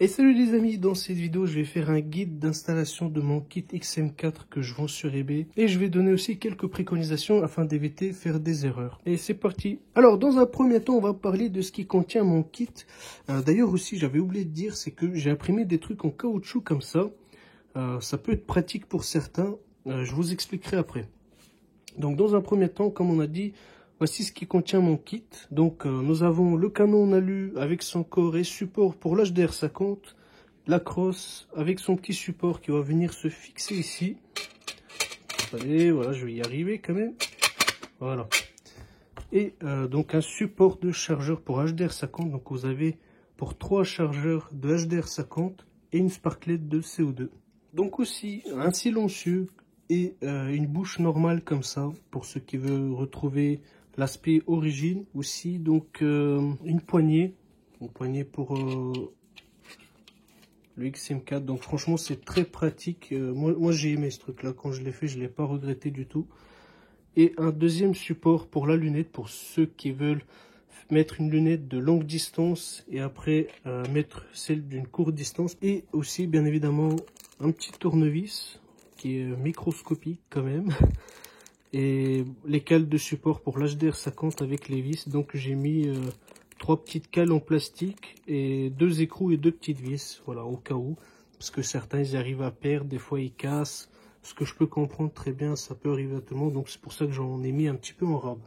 Et salut les amis, dans cette vidéo je vais faire un guide d'installation de mon kit XM4 que je vends sur eBay. Et je vais donner aussi quelques préconisations afin d'éviter faire des erreurs. Et c'est parti. Alors dans un premier temps on va parler de ce qui contient mon kit. D'ailleurs aussi j'avais oublié de dire, c'est que j'ai imprimé des trucs en caoutchouc comme ça. Ça peut être pratique pour certains, je vous expliquerai après. Donc dans un premier temps, comme on a dit, voici ce qui contient mon kit. Donc nous avons le canon en alu avec son corps et support pour l'HDR50. La crosse avec son petit support qui va venir se fixer ici. Allez, voilà, je vais y arriver quand même. Voilà. Et donc un support de chargeur pour HDR50. Donc vous avez pour 3 chargeurs de HDR50 et une sparklette de CO2. Donc aussi un silencieux et une bouche normale comme ça pour ceux qui veulent retrouver l'aspect origine. Aussi donc une poignée pour le XM4. Donc franchement c'est très pratique. Moi j'ai aimé ce truc là, quand je l'ai fait je l'ai pas regretté du tout. Et un deuxième support pour la lunette pour ceux qui veulent mettre une lunette de longue distance et après mettre celle d'une courte distance. Et aussi bien évidemment un petit tournevis qui est microscopique quand même. Et les cales de support pour l'HDR50 avec les vis. Donc j'ai mis 3 petites cales en plastique et 2 écrous et 2 petites vis. Voilà, au cas où. Parce que certains ils arrivent à perdre, des fois ils cassent. Ce que je peux comprendre très bien, ça peut arriver à tout le monde. Donc c'est pour ça que j'en ai mis un petit peu en rab.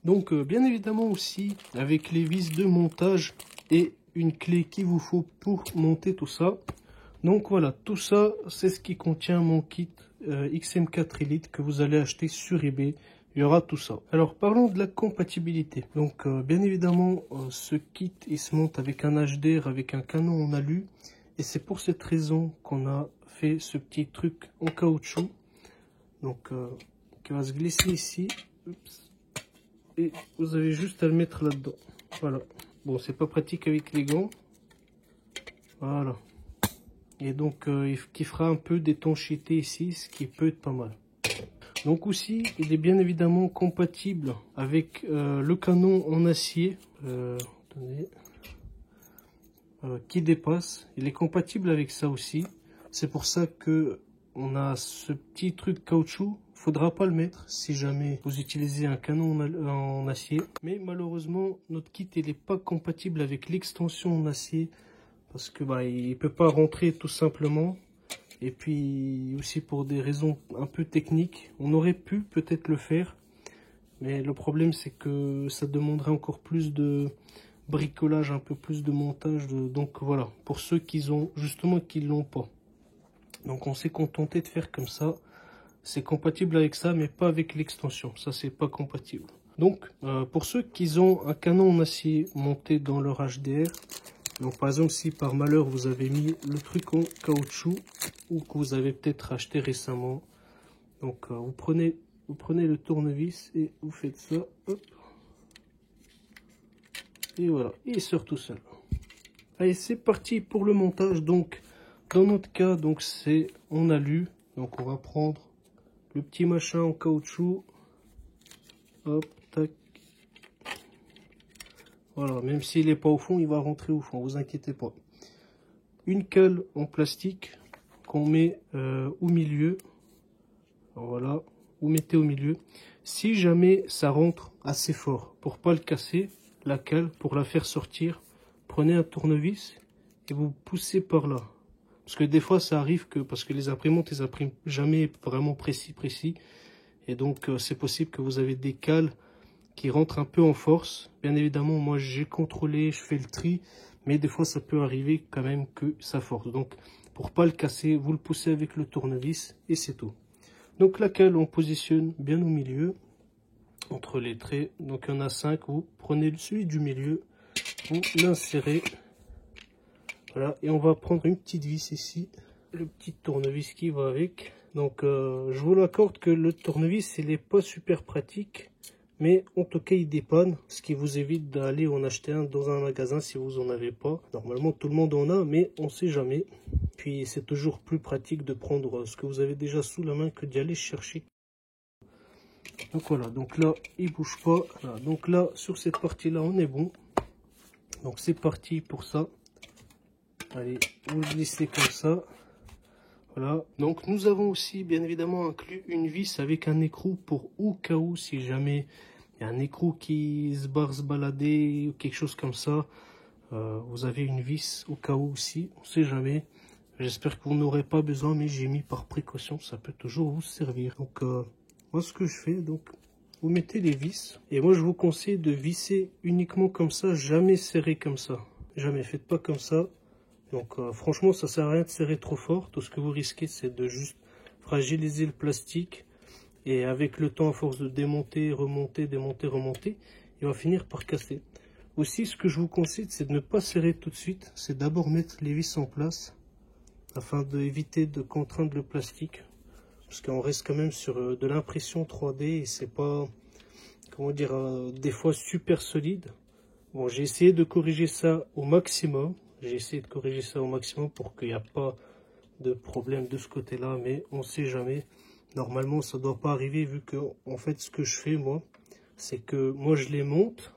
Donc bien évidemment aussi avec les vis de montage et une clé qu'il vous faut pour monter tout ça. Donc voilà, tout ça c'est ce qui contient mon kit XM4 Elite que vous allez acheter sur eBay. Il y aura tout ça. Alors parlons de la compatibilité. Donc bien évidemment ce kit il se monte avec un HDR, avec un canon en alu. Et c'est pour cette raison qu'on a fait ce petit truc en caoutchouc. Donc qui va se glisser ici. Oups. Et vous avez juste à le mettre là-dedans. Voilà. Bon, c'est pas pratique avec les gants. Voilà. Et donc, qui fera un peu d'étanchéité ici, ce qui peut être pas mal. Donc aussi, il est bien évidemment compatible avec le canon en acier. Attendez. Qui dépasse. Il est compatible avec ça aussi. C'est pour ça que on a ce petit truc caoutchouc. Faudra pas le mettre si jamais vous utilisez un canon en acier. Mais malheureusement, notre kit il n'est pas compatible avec l'extension en acier parce que il peut pas rentrer tout simplement. Et puis aussi pour des raisons un peu techniques, on aurait pu peut-être le faire, mais le problème c'est que ça demanderait encore plus de bricolage, un peu plus de montage. Donc voilà, pour ceux qui ont justement qui l'ont pas. Donc on s'est contenté de faire comme ça. C'est compatible avec ça, mais pas avec l'extension. Ça, c'est pas compatible. Donc, pour ceux qui ont un canon en acier monté dans leur HDR, donc par exemple, si par malheur vous avez mis le truc en caoutchouc ou que vous avez peut-être acheté récemment, donc vous prenez le tournevis et vous faites ça, hop, et voilà, et il sort tout seul. Allez, c'est parti pour le montage. Donc, dans notre cas, donc c'est en alu, donc on va prendre le petit machin en caoutchouc, hop, tac, voilà, même s'il n'est pas au fond, il va rentrer au fond, vous inquiétez pas. Une cale en plastique qu'on met au milieu, voilà, vous mettez au milieu. Si jamais ça rentre assez fort, pour pas le casser, la cale, pour la faire sortir, prenez un tournevis et vous poussez par là. Parce que des fois ça arrive que, parce que les imprimantes ils impriment jamais vraiment précis. Et donc c'est possible que vous avez des cales qui rentrent un peu en force. Bien évidemment moi j'ai contrôlé, je fais le tri. Mais des fois ça peut arriver quand même que ça force. Donc pour pas le casser, vous le poussez avec le tournevis et c'est tout. Donc la cale on positionne bien au milieu. Entre les traits. Donc il y en a 5. Vous prenez celui du milieu. Vous l'insérez. Voilà, et on va prendre une petite vis ici, le petit tournevis qui va avec. Donc je vous l'accorde que le tournevis il n'est pas super pratique, mais en tout cas il dépanne, ce qui vous évite d'aller en acheter un dans un magasin si vous en avez pas. Normalement tout le monde en a, mais on sait jamais. Puis c'est toujours plus pratique de prendre ce que vous avez déjà sous la main que d'y aller chercher. Donc voilà, donc là il bouge pas. Voilà, donc là sur cette partie là on est bon. Donc c'est parti pour ça. Allez, vous le glissez comme ça. Voilà. Donc nous avons aussi bien évidemment inclus une vis avec un écrou pour au cas où, si jamais il y a un écrou qui se barre se balader ou quelque chose comme ça. Vous avez une vis au cas où aussi, on ne sait jamais. J'espère que vous n'aurez pas besoin, mais j'ai mis par précaution, ça peut toujours vous servir. Donc moi ce que je fais, donc vous mettez les vis. Et moi je vous conseille de visser uniquement comme ça, jamais serrer comme ça. Jamais, faites pas comme ça. Donc franchement ça sert à rien de serrer trop fort. Tout ce que vous risquez c'est de juste fragiliser le plastique. Et avec le temps, à force de démonter, remonter, démonter, remonter, il va finir par casser. Aussi, ce que je vous conseille, c'est de ne pas serrer tout de suite. C'est d'abord mettre les vis en place afin d'éviter de contraindre le plastique. Parce qu'on reste quand même sur de l'impression 3D et c'est pas, comment dire, des fois super solide. Bon, j'ai essayé de corriger ça au maximum. J'ai essayé de corriger ça au maximum pour qu'il n'y ait pas de problème de ce côté-là, mais on ne sait jamais. Normalement, ça ne doit pas arriver vu que, en fait, ce que je fais, moi, c'est que moi, je les monte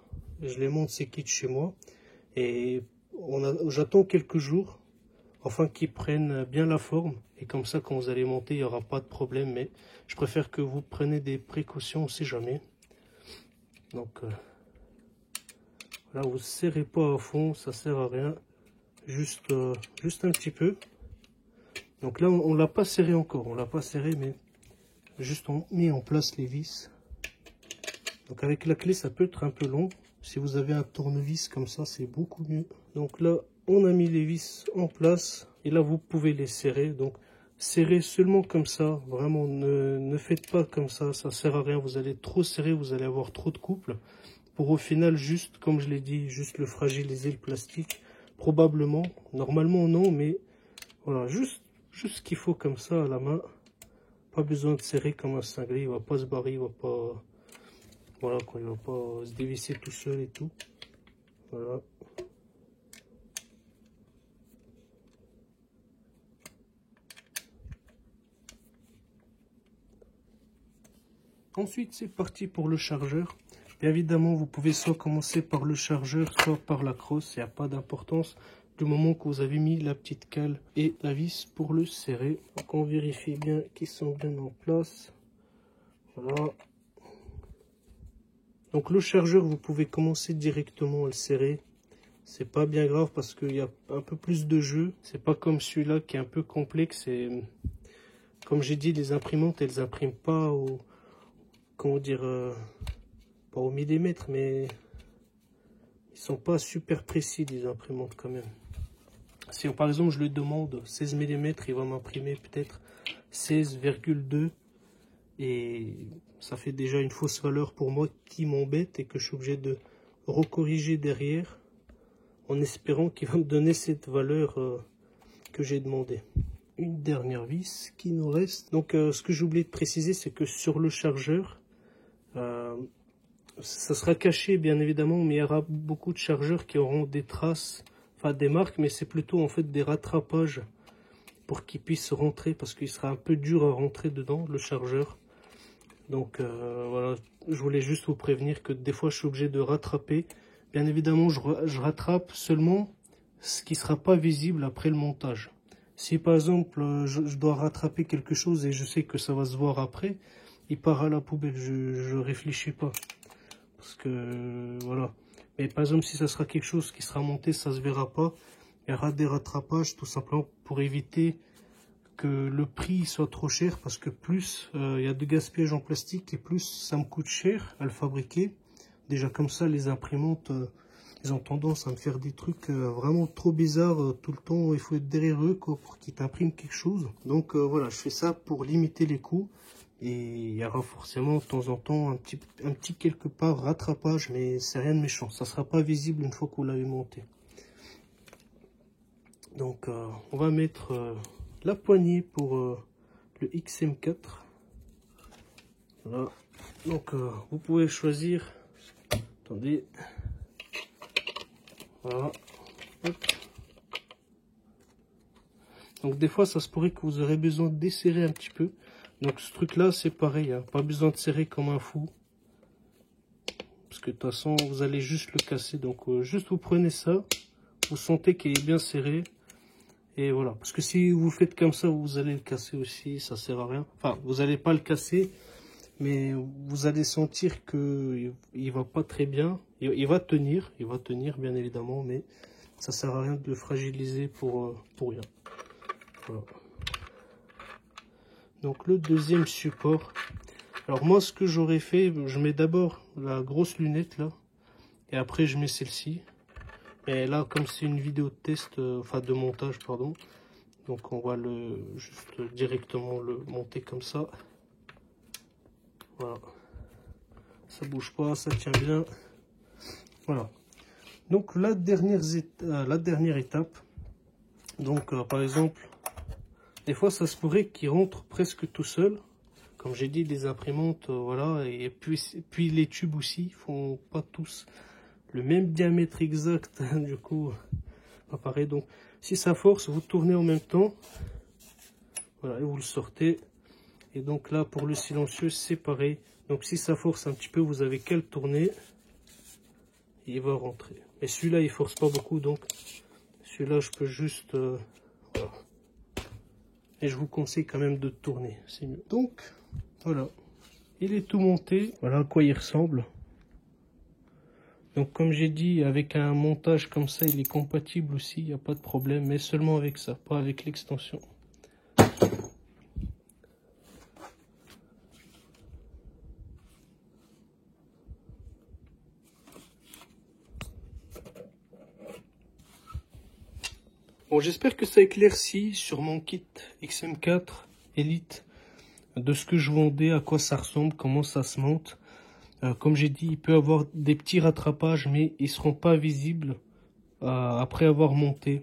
ces kits chez moi et j'attends quelques jours afin qu'ils prennent bien la forme et comme ça, quand vous allez monter, il n'y aura pas de problème, mais je préfère que vous preniez des précautions, on ne sait jamais. Donc, là, vous ne serrez pas à fond, ça ne sert à rien, juste un petit peu. Donc là, on ne l'a pas serré encore, on ne l'a pas serré, mais juste on met en place les vis. Donc avec la clé, ça peut être un peu long. Si vous avez un tournevis comme ça, c'est beaucoup mieux. Donc là, on a mis les vis en place. Et là, vous pouvez les serrer. Donc, serrez seulement comme ça. Vraiment, ne faites pas comme ça. Ça ne sert à rien. Vous allez trop serrer, vous allez avoir trop de couple. Pour au final, juste, comme je l'ai dit, juste le fragiliser, le plastique. Probablement. Normalement, non. Mais voilà, juste ce qu'il faut comme ça à la main. Pas besoin de serrer comme un cinglé. Il ne va pas se barrer. Il va pas... Voilà, quoi, il ne va pas se dévisser tout seul et tout. Voilà. Ensuite, c'est parti pour le chargeur. Bien évidemment, vous pouvez soit commencer par le chargeur, soit par la crosse. Il n'y a pas d'importance du moment que vous avez mis la petite cale et la vis pour le serrer. Donc, on vérifie bien qu'ils sont bien en place. Voilà. Donc le chargeur, vous pouvez commencer directement à le serrer. C'est pas bien grave parce qu'il y a un peu plus de jeu. C'est pas comme celui-là qui est un peu complexe. Et comme j'ai dit, les imprimantes, elles impriment pas au, comment dire, pas au millimètre, mais ils sont pas super précis les imprimantes quand même. Si par exemple je lui demande 16 mm, il va m'imprimer peut-être 16,2. Et ça fait déjà une fausse valeur pour moi qui m'embête et que je suis obligé de recorriger derrière en espérant qu'il va me donner cette valeur que j'ai demandé. Une dernière vis qui nous reste. Donc ce que j'ai oublié de préciser, c'est que sur le chargeur, ça sera caché bien évidemment, mais il y aura beaucoup de chargeurs qui auront des traces, enfin des marques, mais c'est plutôt en fait des rattrapages pour qu'ils puissent rentrer parce qu'il sera un peu dur à rentrer dedans, le chargeur. Donc voilà, je voulais juste vous prévenir que des fois je suis obligé de rattraper. Bien évidemment, je rattrape seulement ce qui ne sera pas visible après le montage. Si par exemple je dois rattraper quelque chose et je sais que ça va se voir après, il part à la poubelle, je ne réfléchis pas. Parce que voilà. Mais par exemple, si ça sera quelque chose qui sera monté, ça ne se verra pas. Il y aura des rattrapages tout simplement pour éviter que le prix soit trop cher, parce que plus il y a de gaspillage en plastique et plus ça me coûte cher à le fabriquer. Déjà comme ça, les imprimantes, ils ont tendance à me faire des trucs vraiment trop bizarres tout le temps. Il faut être derrière eux quoi, pour qu'ils t'impriment quelque chose. Donc voilà, je fais ça pour limiter les coûts. Et il y aura forcément de temps en temps un petit quelque part rattrapage, mais c'est rien de méchant. Ça sera pas visible une fois que vous l'avez monté. Donc on va mettre... la poignée pour le XM4. Voilà. Donc vous pouvez choisir. Attendez. Voilà. Hop. Donc des fois ça se pourrait que vous aurez besoin de desserrer un petit peu. Donc ce truc là c'est pareil, hein. Pas besoin de serrer comme un fou. Parce que de toute façon vous allez juste le casser. Donc juste vous prenez ça. Vous sentez qu'il est bien serré. Et voilà, parce que si vous faites comme ça, vous allez le casser aussi, ça sert à rien. Enfin, vous n'allez pas le casser, mais vous allez sentir que il va pas très bien. Il va tenir bien évidemment, mais ça sert à rien de le fragiliser pour rien. Voilà. Donc le deuxième support. Alors moi, ce que j'aurais fait, je mets d'abord la grosse lunette là, et après je mets celle-ci. Mais là, comme c'est une vidéo de test, enfin de montage, pardon, donc on va juste directement le monter comme ça. Voilà. Ça bouge pas, ça tient bien. Voilà. Donc la dernière étape, donc par exemple, des fois ça se pourrait qu'il rentre presque tout seul. Comme j'ai dit, les imprimantes, voilà, et puis les tubes aussi, font pas tous le même diamètre exact, du coup, pas pareil. Donc si ça force, vous tournez en même temps, voilà, et vous le sortez. Et donc là, pour le silencieux, c'est pareil. Donc si ça force un petit peu, vous avez qu'à le tourner, et il va rentrer. Mais celui-là, il force pas beaucoup, donc celui-là, je peux juste, voilà. Et je vous conseille quand même de tourner, c'est mieux. Donc voilà, il est tout monté, voilà à quoi il ressemble. Donc comme j'ai dit, avec un montage comme ça, il est compatible aussi, il n'y a pas de problème, mais seulement avec ça, pas avec l'extension. Bon, j'espère que ça éclaircit sur mon kit XM4 Elite de ce que je vendais, à quoi ça ressemble, comment ça se monte. Comme j'ai dit, il peut y avoir des petits rattrapages, mais ils ne seront pas visibles après avoir monté.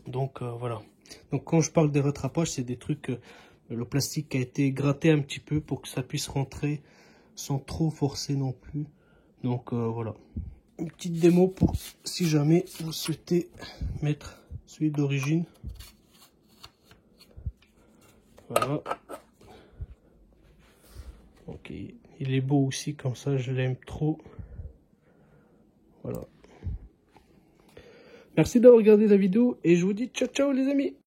Donc voilà. Donc quand je parle des rattrapages, c'est des trucs, le plastique a été gratté un petit peu pour que ça puisse rentrer sans trop forcer non plus. Donc voilà. Une petite démo pour si jamais vous souhaitez mettre celui d'origine. Voilà. Ok, il est beau aussi, comme ça je l'aime trop. Voilà. Merci d'avoir regardé la vidéo et je vous dis ciao ciao les amis.